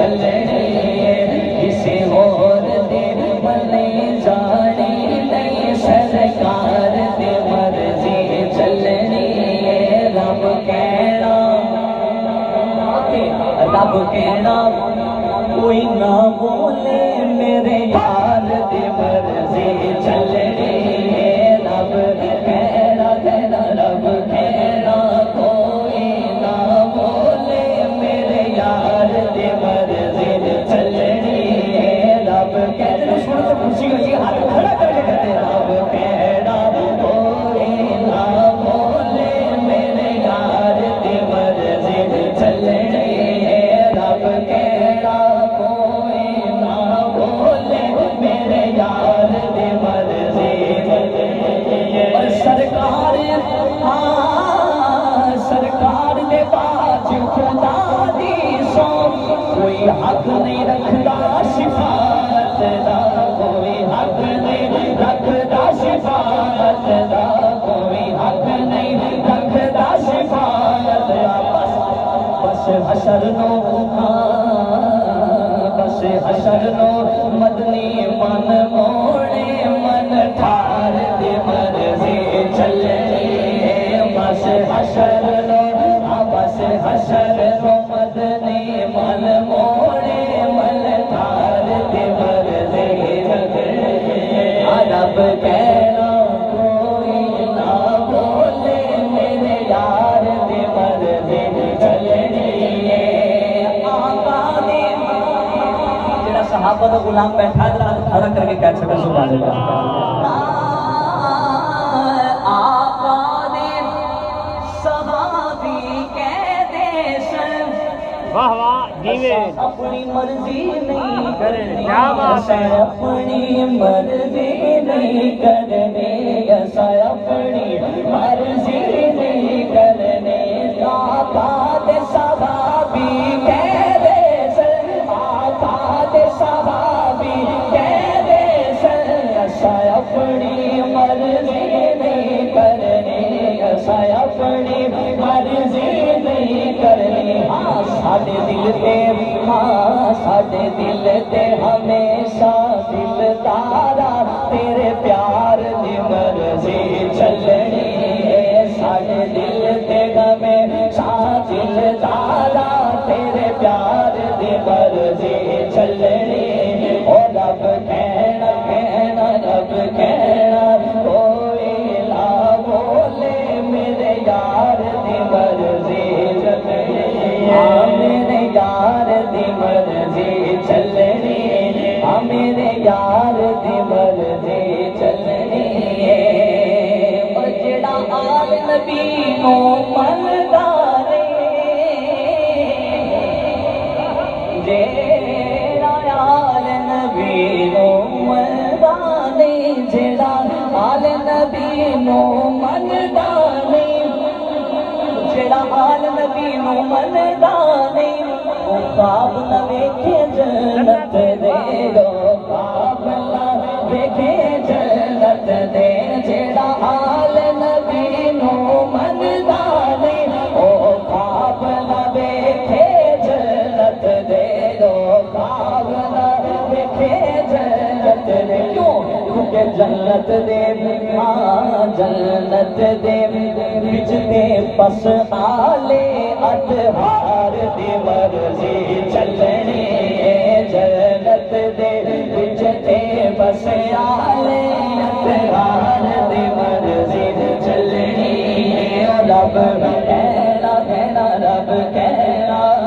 چلنی کسی اور دے منے جانے نہیں سرکار دی مرضی چلنی رب کہنا کوئی نہ بولے میرے یار دی مرضی چلنی رب کہنا رب کہنا کوئی نہ بولے میرے یار دی مرضی چلنی رب کہنا سن تو خوشی ہوئی ہاتھ کھڑا کر کے کہتے رب کہنا کوئی نہ بولے میرے یار دی مرضی چلنی رب کہنا کوئی نہ بولے میرے یار دی مرضی اور سرکار سرکار دے باج خدا دی سو کوئی حق نہیں رکھدا شفاعت دا کوئی حق نہیں رکھدا شفاعت دا کوئی حق نہیں رکھدا شفاعت دا بس حشر نو بس حشر نو مدنی من موڑے من ٹھار دی مرضی چلنی بس حشر نو بس حشر نو مدنی من موڑے من ٹھار دی مرضی چلنی رب کہنا کوئی نہ بولے میرے یار دی مرضی چلنی صحابہ کا غلام بیٹھا ہے کھڑا کر کے کہہ سکتا سبحان اللہ آقا نے صحابی کہہ دے سن واہ واہ جیوے اپنی مرضی نہیں کرنی کیا بات ہے اپنی مرضی نہیں کرنی ایسا اپنی مرضی نہیں کرنی آقا دے صحابی کہہ دے سن آقا دے صحابی کہہ دے سن ایسا اپنی مرضی نہیں کرنی ایسا اپنی مرضی نہیں کرنی ساڈے دل تے ہمیشہ دل تارا تیرے پیار دی مرضی چلنی ساڈے دل تے ہمیشہ دل تارا تیرے پیار دی مرضی چلنی او رب کہنا رب کہنا کوئی لا بولے میرے یار دی مرضی چلنی میرے یار دی مرضی چلنی میرے یار دی مرضی چلنی اور جڑا آل نبی نو مندا رے جڑا آل نبی نو مندا رے جڑا آل نبی نو مندا رے جڑا آل نبی نو مندا نہیں او خواب نہ ویکھے جنت دے او خواب نہ ویکھے جنت دے جڑا آل نبی نو مندا نہیں او خواب نہ ویکھے جنت دے او خواب نہ ویکھے جنت دے کیوں کیونکہ جنت دے جنت دے وچ تے پس آلے اطہار دی مرضی چلنی جنت دے وچ تے پس آلے اطہار دی مرضی چلنی رب کہنا رب کہنا